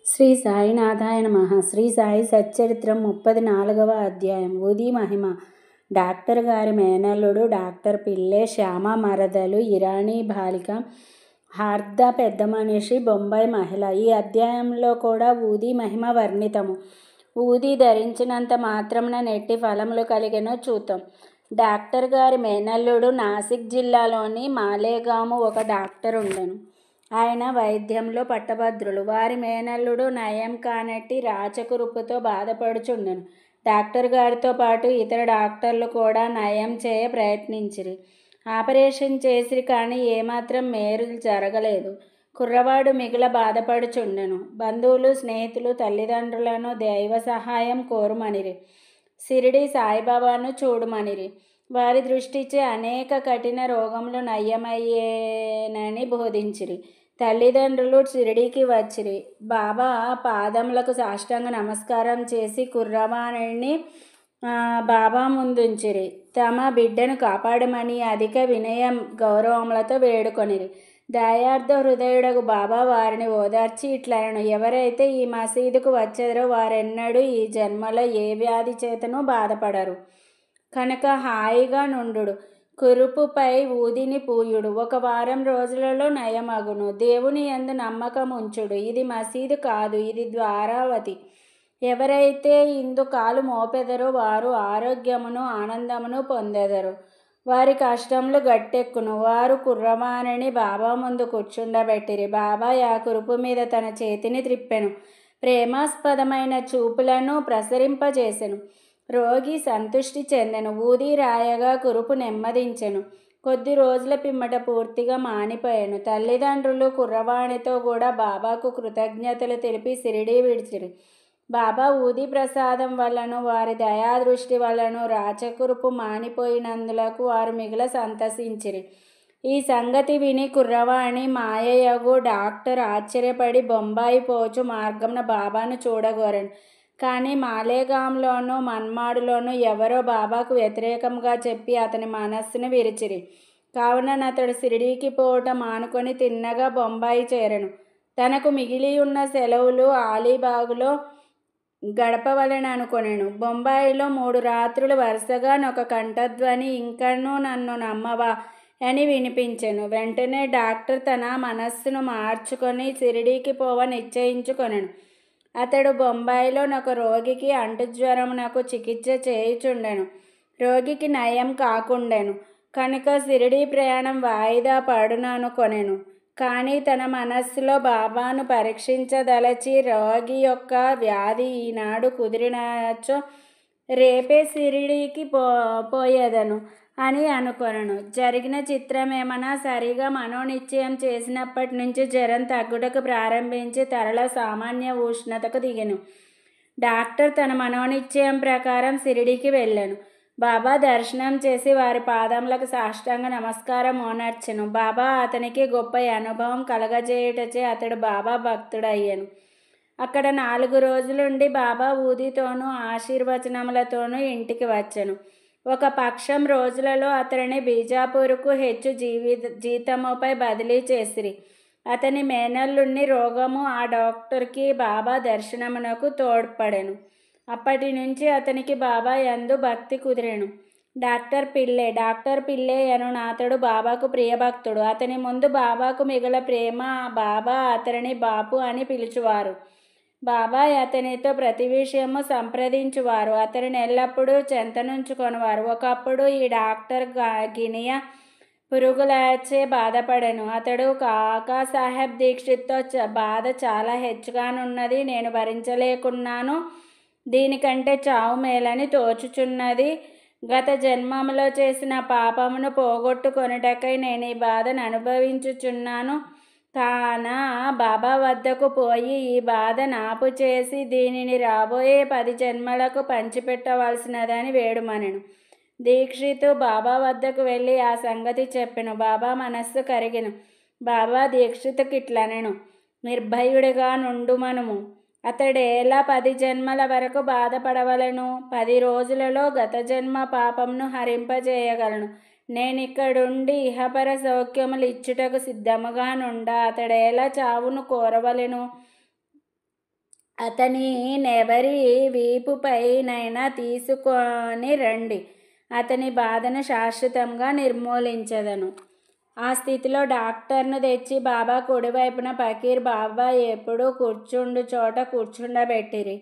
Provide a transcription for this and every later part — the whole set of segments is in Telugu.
శ్రీ సాయినాథాయ నమః. శ్రీ సాయి సచ్చరిత్రం 34వ అధ్యాయం. ఉది మహిమ. డాక్టర్ గారి మేనల్లుడు డాక్టర్ పిల్లె, శ్యామ మరదలు, ఇరానీ బాలిక, హార్ద పెద్ద మనిషి, బొంబాయి మహిళ. ఈ అధ్యాయంలో కూడా ఊది మహిమ వర్ణితము. ఊది ధరించినంత మాత్రమున నెట్టి ఫలములు కలిగెనో చూద్దాం. డాక్టర్ గారి మేనల్లుడు నాసిక్ జిల్లాలోని మాలేగాము ఒక డాక్టర్ ఉండెను. ఆయన వైద్యంలో పట్టభద్రులు. వారి మేనల్లుడు నయం కానట్టి రాచకురుపుతో బాధపడుచుండెను. డాక్టర్ గారితో పాటు ఇతర డాక్టర్లు కూడా నయం చేయ ప్రయత్నించిరి. ఆపరేషన్ చేసిరి, కానీ ఏమాత్రం మేలు జరగలేదు. కుర్రవాడు మిగుల బాధపడుచుండెను. బంధువులు, స్నేహితులు, తల్లిదండ్రులను దైవ సహాయం కోరుమనిరి. షిరిడి సాయిబాబాను చూడుమనిరి. వారి దృష్టిచే అనేక కఠిన రోగములు నయ్యమయ్యేనని బోధించిరి. తల్లిదండ్రులు షిరిడీకి వచ్చిరి. బాబా పాదములకు సాష్టాంగ నమస్కారం చేసి కుర్రవాణిని బాబా ముందుంచిరి. తమ బిడ్డను కాపాడమని అధిక వినయం గౌరవములతో వేడుకొనిరి. దయార్థ హృదయుడగు బాబా వారిని ఓదార్చి ఇట్లనెను: ఎవరైతే ఈ మసీదుకు వచ్చెదరో వారెన్నడూ ఈ జన్మలో ఏ వ్యాధి చేతనూ బాధపడరు. కనుక హాయిగా నుండుడు. కురుపుపై ఊదిని పూయుడు. 1 వారం రోజులలో నయమగును. దేవుని యందు నమ్మకం ఉంచుడు. ఇది మసీదు కాదు, ఇది ద్వారావతి. ఎవరైతే ఇందు కాలు మోపెదరో వారు ఆరోగ్యమును ఆనందమును పొందెదరు. వారి కష్టములు గట్టెక్కును. వారు కుర్రవాణిని బాబా ముందు కూర్చుండబెట్టిరి. బాబా ఆ కురుపు మీద తన చేతిని త్రిప్పెను. ప్రేమాస్పదమైన చూపులను ప్రసరింపజేసెను. రోగి సంతుష్టి చెందెను. ఊది రాయగా కురుపు నెమ్మదించెను. కొద్ది రోజుల పిమ్మట పూర్తిగా మానిపోయెను. తల్లిదండ్రులు కుర్రవాణితో కూడా బాబాకు కృతజ్ఞతలు తెలిపి షిరిడీ విడిచిరి. బాబా ఊది ప్రసాదం వల్లను వారి దయాదృష్టి వల్లను రాచకురుపు మానిపోయినందులకు వారు మిగుల సంతసించిరి. ఈ సంగతి విని కుర్రవాణి మాయయగు డాక్టర్ ఆశ్చర్యపడి బొంబాయి పోచు మార్గమున బాబాను చూడగోరెను. కానీ మాలేగాంలోనూ మన్మాడులోనూ ఎవరో బాబాకు వ్యతిరేకంగా చెప్పి అతని మనస్సును విరిచిరి. కావున అతడు షిరిడీకి పోవటం మానుకొని తిన్నగా బొంబాయి చేరెను. తనకు మిగిలియున్న సెలవులు అలీబాగులో గడపవలెననుకొనెను. బొంబాయిలో 3 రాత్రులు వరుసగా నొక కంఠధ్వని ఇంకనూ నన్ను నమ్మవా అని వినిపించెను. వెంటనే డాక్టర్ తన మనస్సును మార్చుకొని షిరిడీకి పోవ నిశ్చయించుకొనెను. అతడు బొంబాయిలో నొక రోగికి అంటుజ్వరమునకు చికిత్స చేయుచుండెను. రోగికి నయం కాకుండెను. కనుక షిరిడీ ప్రయాణం వాయిదా పడుననుకొనెను. కానీ తన మనస్సులో బాబాను పరీక్షించదలచి రోగి యొక్క వ్యాధి ఈనాడు కుదిరినచో రేపే షిరిడీకి పోయేదను అని అనుకొనెను. జరిగిన చిత్రమేమనా సరిగా మనోనిశ్చయం చేసినప్పటి నుంచి జ్వరం తగ్గుటకు ప్రారంభించి తరల సామాన్య ఉష్ణతకు దిగెను. డాక్టర్ తన మనోనిశ్చయం ప్రకారం షిరిడీకి వెళ్ళెను. బాబా దర్శనం చేసి వారి పాదములకు సాష్టాంగ నమస్కారం ఓనర్చెను. బాబా అతనికి గొప్ప అనుభవం కలగజేయుటచే అతడు బాబా భక్తుడయ్యెను. అక్కడ 4 రోజులుండి బాబా ఊదితోనూ ఆశీర్వచనములతోనూ ఇంటికి వచ్చెను. 1 పక్షం రోజులలో అతనిని బీజాపూరుకు హెచ్చు జీతముపై బదిలీ చేసిరి. అతని మేనల్లుని రోగము ఆ డాక్టర్కి బాబా దర్శనమునకు తోడ్పడెను. అప్పటి నుంచి అతనికి బాబా యందు భక్తి కుదిరెను. డాక్టర్ పిల్లె అను అతడు బాబాకు ప్రియభక్తుడు. అతని ముందు బాబాకు మిగుల ప్రేమ. బాబా అతనిని బాపు అని పిలుచువారు. బాబా అతనితో ప్రతి విషయము సంప్రదించువారు. అతనిని ఎల్లప్పుడూ చెంతనుంచుకొనువారు. ఒకప్పుడు ఈ డాక్టర్ గినియ పురుగులచే బాధపడెను. అతడు కాకాసాహెబ్ దీక్షిత్తో బాధ చాలా హెచ్చుగానున్నది, నేను భరించలేకున్నాను, దీనికంటే చావు మేలని తోచుచున్నది, గత జన్మములో చేసిన పాపమును పోగొట్టుకొనుటకై నేను ఈ బాధను అనుభవించుచున్నాను, కాన బాబా వద్దకు పోయి ఈ బాధ నాపు చేసి దీనిని రాబోయే 10 జన్మలకు పంచిపెట్టవలసినదని వేడుమనెను. దీక్షితు బాబా వద్దకు వెళ్ళి ఆ సంగతి చెప్పెను. బాబా మనస్సు కరిగెను. బాబా దీక్షితుకిట్లనెను: నిర్భయుడిగా నుండుమనుము. అతడేలా 10 జన్మల వరకు బాధపడవలను? 10 రోజులలో గత జన్మ పాపమును హరింపజేయగలను. నేనిక్కడుండి ఇహపర సౌఖ్యములు ఇచ్చుటకు సిద్ధముగా నుండా అతడేలా చావును కోరవలెను? అతని నెవరి వీపుపైనైనా తీసుకొని రండి, అతని బాధను శాశ్వతంగా నిర్మూలించదను. ఆ స్థితిలో డాక్టర్ను తెచ్చి బాబా కుడివైపున ఫకీర్ బాబా ఎప్పుడూ కూర్చుండు చోట కూర్చుండబెట్టిరి.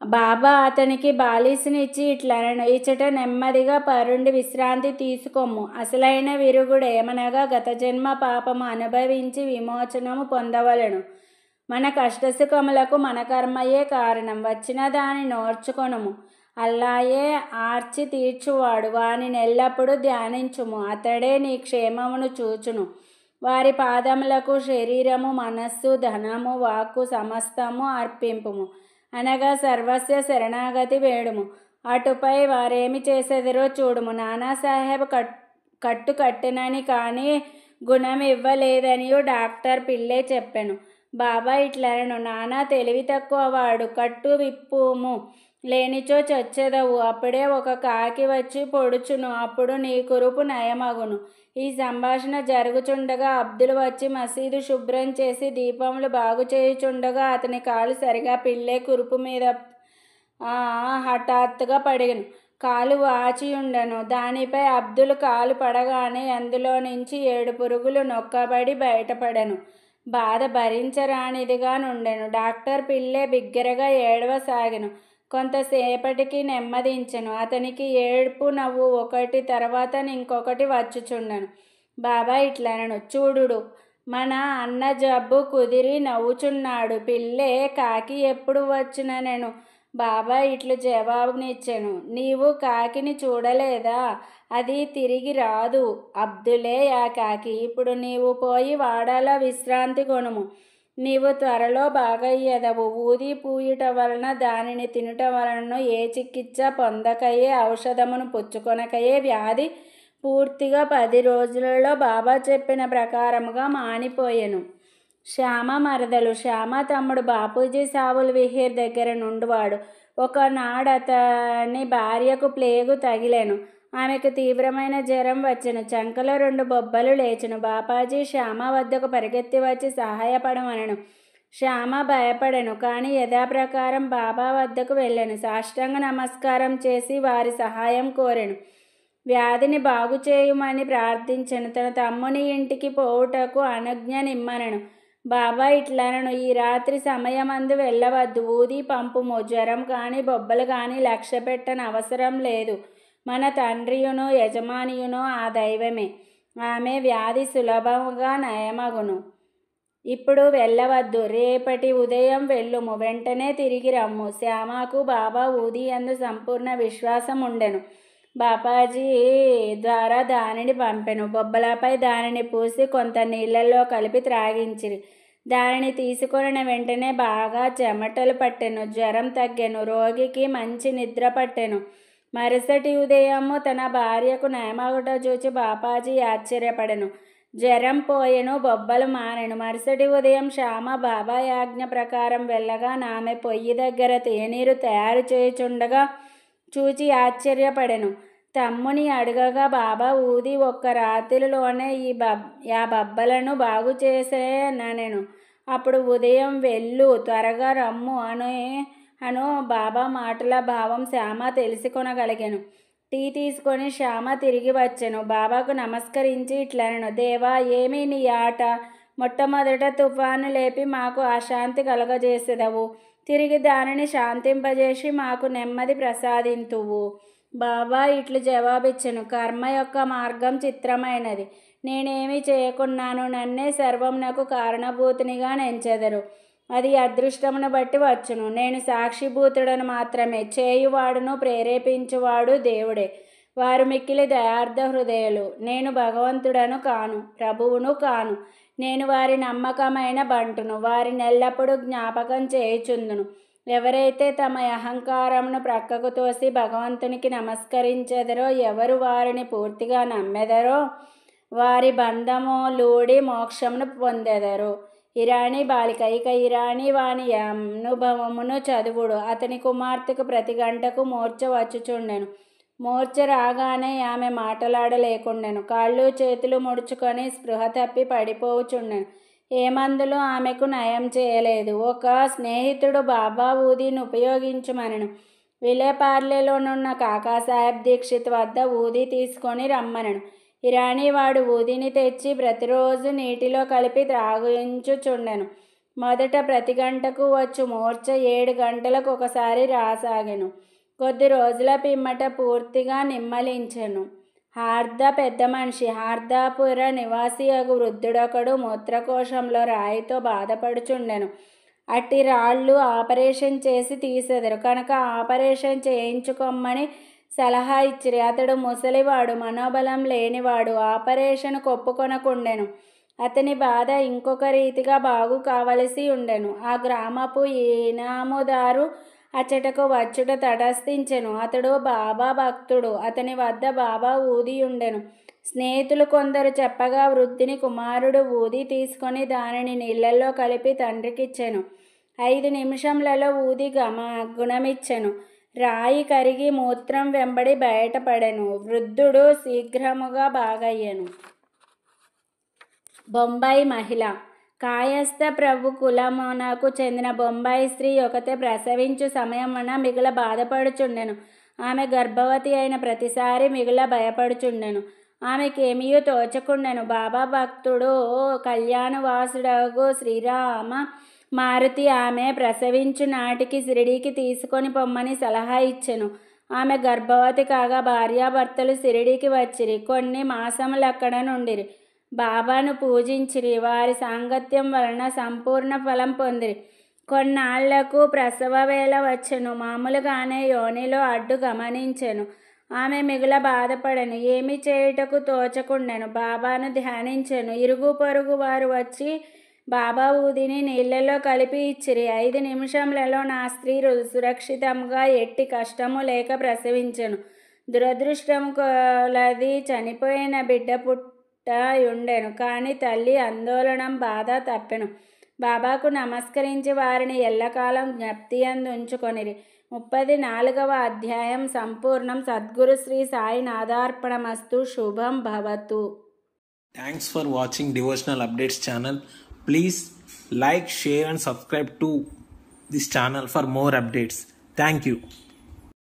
బాబా అతనికి బాలీసుని ఇచ్చి ఇట్లనను, ఇచ్చట నెమ్మదిగా పరుండి విశ్రాంతి తీసుకోము. అసలైన విరుగుడేమనగా గత జన్మ పాపము అనుభవించి విమోచనము పొందవలను. మన కష్టసుఖములకు మన కర్మయే కారణం. వచ్చిన దాని నోర్చుకొనుము. అల్లాయే ఆర్చి తీర్చువాడు. వాని నెల్లప్పుడూ ధ్యానించుము. అతడే నీ క్షేమమును చూచును. వారి పాదములకు శరీరము, మనస్సు, ధనము, వాక్కు సమస్తము అర్పింపుము. అనగా సర్వస్వ శరణాగతి వేడుము. అటుపై వారేమి చేసేదరో చూడుము. నానాసాహెబ్ కట్టు కట్టెనని కానీ గుణం ఇవ్వలేదనియు డాక్టర్ పిల్లే చెప్పెను. బాబా ఇట్లనను, నానా తెలివి తక్కువ వాడు, కట్టు విప్పుము, లేనిచో చచ్చెదవు. అప్పుడే ఒక కాకి వచ్చి పొడుచును, అప్పుడు నీ కురుపు నయమగును. ఈ సంభాషణ జరుగుచుండగా అబ్దుల్ వచ్చి మసీదు శుభ్రం చేసి దీపములు బాగు చేయుచుండగా అతని కాలు సరిగా పిల్లే కురుపు మీద హఠాత్తుగా పడిగను. కాలు వాచియుండెను. దానిపై అబ్దుల్ కాలు పడగానే అందులో నుంచి 7 పురుగులు నొక్కబడి బయటపడెను. బాధ భరించరానిదిగా నుండెను. డాక్టర్ పిల్లే బిగ్గరగా ఏడవసాగెను. కొంతసేపటికి నెమ్మదించెను. అతనికి ఏడ్పు నవ్వు ఒకటి తర్వాత ఇంకొకటి వచ్చుచుండెను. బాబా ఇట్లనను, చూడుడు, మన అన్న జబ్బు కుదిరి నవ్వుచున్నాడు. పిల్లే కాకి ఎప్పుడు వచ్చుననెను. బాబా ఇట్లు జవాబునిచ్చెను, నీవు కాకిని చూడలేదా? అది తిరిగి రాదు. అబ్దులే ఆ కాకి. ఇప్పుడు నీవు పోయి వాడాలో విశ్రాంతి కొనుము. నీవు త్వరలో బాగయ్యెదవు. ఊది పూయుట వలన దానిని తినుట వలన ఏ చికిత్స పొందకయే, ఔషధమును పుచ్చుకొనకయే వ్యాధి పూర్తిగా 10 రోజులలో బాబా చెప్పిన ప్రకారముగా మానిపోయెను. శ్యామ మరదలు. శ్యామ తమ్ముడు బాపూజీ సావుల్ విహీర్ దగ్గర నుండివాడు. ఒకనాడు అతని భార్యకు ప్లేగు తగిలెను. ఆమెకు తీవ్రమైన జ్వరం వచ్చెను. చంకలో 2 బొబ్బలు లేచెను. బాపాజీ శ్యామ వద్దకు పరిగెత్తి వచ్చి సహాయపడమనెను. శ్యామ భయపడెను. కానీ యథాప్రకారం బాబా వద్దకు వెళ్ళెను. సాష్టాంగ నమస్కారం చేసి వారి సహాయం కోరెను. వ్యాధిని బాగు చేయుమని ప్రార్థించెను. తన తమ్ముని ఇంటికి పోవుటకు అనుజ్ఞనిమ్మనెను. బాబా ఇట్లనను, ఈ రాత్రి సమయమందు వెళ్ళవద్దు. ఊది పంపుము. జ్వరం కానీ బొబ్బలు కానీ లక్ష్య పెట్టని అవసరం లేదు. మన తండ్రియును యజమానియును ఆ దైవమే. ఆమె వ్యాధి సులభముగా నయమగును. ఇప్పుడు వెళ్ళవద్దు. రేపటి ఉదయం వెళ్ళుము. వెంటనే తిరిగి రమ్ము. శ్యామకు బాబా ఊది యందు సంపూర్ణ విశ్వాసం ఉండెను. బాపాజీ ద్వారా దానిని పంపెను. బొబ్బలపై దానిని పూసి కొంత నీళ్లలో కలిపి త్రాగించిరి. దానిని తీసుకొనిన వెంటనే బాగా చెమటలు పట్టెను. జ్వరం తగ్గెను. రోగికి మంచి నిద్ర పట్టెను. మరుసటి ఉదయము తన భార్యకు నయమగుట చూచి బాపాజీ ఆశ్చర్యపడెను. జ్వరం పోయెను. బొబ్బలు మానెను. మరుసటి ఉదయం శ్యామ బాబా ఆజ్ఞ ప్రకారం వెళ్ళగా ఆమె పొయ్యి దగ్గర తేనీరు తయారు చేయుచుండగా చూచి ఆశ్చర్యపడెను. తమ్ముని అడగగా బాబా ఊది 1 రాత్రిలోనే ఆ బొబ్బలను బాగు చేసేననెను. అప్పుడు ఉదయం వెళ్ళు, త్వరగా రమ్ము అను బాబా మాటల భావం శ్యామ తెలుసుకొనగలిగెను. టీ తీసుకొని శ్యామ తిరిగి వచ్చెను. బాబాకు నమస్కరించి ఇట్లనెను, దేవా, ఏమి నీ ఆట? మొట్టమొదట తుఫాను లేపి మాకు అశాంతి కలగజేసెదవు. తిరిగి దానిని శాంతింపజేసి మాకు నెమ్మది ప్రసాదింతువు. బాబా ఇట్లు జవాబిచ్చెను, కర్మ యొక్క మార్గం చిత్రమైనది. నేనేమి చేయకున్నాను. నన్నే సర్వమునకు కారణభూతునిగా నెంచెదరు. అది అదృష్టమును బట్టి వచ్చును. నేను సాక్షిభూతుడను మాత్రమే. చేయువాడును ప్రేరేపించువాడు దేవుడే. వారు మిక్కిలి దయార్థ హృదయులు. నేను భగవంతుడను కాను, ప్రభువును కాను. నేను వారి నమ్మకమైన బంటును. వారిని ఎల్లప్పుడూ జ్ఞాపకం చేయుచుందును. ఎవరైతే తమ అహంకారమును ప్రక్కకు తోసి భగవంతునికి నమస్కరించెదరో, ఎవరు వారిని పూర్తిగా నమ్మెదరో, వారి బంధము లూడి మోక్షమును పొందెదరు. ఇరానీ బాలిక. ఇక ఇరానీ వాని అనుభవమును చదువుడు. అతని కుమార్తెకు ప్రతి గంటకు మూర్ఛ వచ్చుచుండెను. మూర్ఛ రాగానే ఆమె మాటలాడలేకుండెను. కాళ్ళు చేతులు ముడుచుకొని స్పృహ తప్పి పడిపోవుచుండెను. ఏ మందులు ఆమెకు నయం చేయలేదు. ఒక స్నేహితుడు బాబా ఊదీని ఉపయోగించమనను. విలేపార్లేలోనున్న కాకాసాహెబ్ దీక్షిత్ వద్ద ఊదీ తీసుకొని రమ్మనను. ఇరానీ వాడు ఊదీని తెచ్చి ప్రతిరోజు నీటిలో కలిపి త్రాగించుచుండెను. మొదట ప్రతి గంటకు వచ్చు మూర్ఛ 7 గంటలకు ఒకసారి రాసాగెను. కొద్ది రోజుల పిమ్మట పూర్తిగా నిమ్మలించెను. హార్దా పెద్ద మనిషి, హార్దాపుర నివాసి అగు వృద్ధుడొకడు మూత్రకోశంలో రాయితో బాధపడుచుండెను. అట్టి రాళ్ళు ఆపరేషన్ చేసి తీసెదరు కనుక ఆపరేషన్ చేయించుకొమ్మని సలహా ఇచ్చిరి. అతడు ముసలివాడు, మనోబలం లేనివాడు, ఆపరేషన్ కొప్పుకొనకుండెను. అతని బాధ ఇంకొక రీతిగా బాగు కావలసి ఉండెను. ఆ గ్రామపు ఇనాముదారు అచ్చటకు వచ్చుట తటస్థించెను. అతడు బాబా భక్తుడు. అతని వద్ద బాబా ఊది ఉండెను. స్నేహితులు కొందరు చెప్పగా వృద్ధుని కుమారుడు ఊది తీసుకొని దానిని నీళ్లలో కలిపి తండ్రికిచ్చెను. 5 నిమిషంలలో ఊది గుణమిచ్చెను. రాయి కరిగి మూత్రం వెంబడి బయటపడెను. వృద్ధుడు శీఘ్రముగా బాగయ్యెను. బొంబాయి మహిళ. కాయస్థ ప్రభు కులమునకు చెందిన బొంబాయి స్త్రీ ఒకతే ప్రసవించు సమయమున మిగుల బాధపడుచుండెను. ఆమె గర్భవతి అయిన ప్రతిసారి మిగుల భయపడుచుండెను. ఆమెకేమియూ తోచకుండెను. బాబా భక్తుడు కళ్యాణవాసుడగు శ్రీరామ మారుతి ఆమె ప్రసవించు నాటికి షిరిడీకి తీసుకొని పొమ్మని సలహా ఇచ్చెను. ఆమె గర్భవతి కాగా భార్యాభర్తలు షిరిడీకి వచ్చిరి. కొన్ని మాసములక్కడ నుండిరి. బాబాను పూజించిరి. వారి సాంగత్యం వలన సంపూర్ణ ఫలం పొందిరి. కొన్నాళ్లకు ప్రసవ వేళ వచ్చెను. మామూలుగానే యోనిలో అడ్డు గమనించెను. ఆమె మిగుల బాధపడెను. ఏమి చేయుటకు తోచకుండెను. బాబాను ధ్యానించెను. ఇరుగు పొరుగు వారు వచ్చి బాబా ఊదిని నీళ్లలో కలిపి ఇచ్చిరి. 5 నిమిషములలో నా స్త్రీ సురక్షితంగా ఎట్టి కష్టము లేక ప్రసవించెను. దురదృష్టం కొలది చనిపోయిన బిడ్డ ఉండెను. కానీ తల్లి ఆందోళనం బాధ తప్పెను. బాబాకు నమస్కరించి వారిని ఎల్లకాలం జ్ఞప్తియందు ఉంచుకొనిరి. 34వ అధ్యాయం సంపూర్ణం. సద్గురు శ్రీ సాయినాథార్పణమస్తు. శుభం భవతు. Thanks for watching Devotional Updates channel. Please like, share and subscribe to this channel for more updates. Thank you.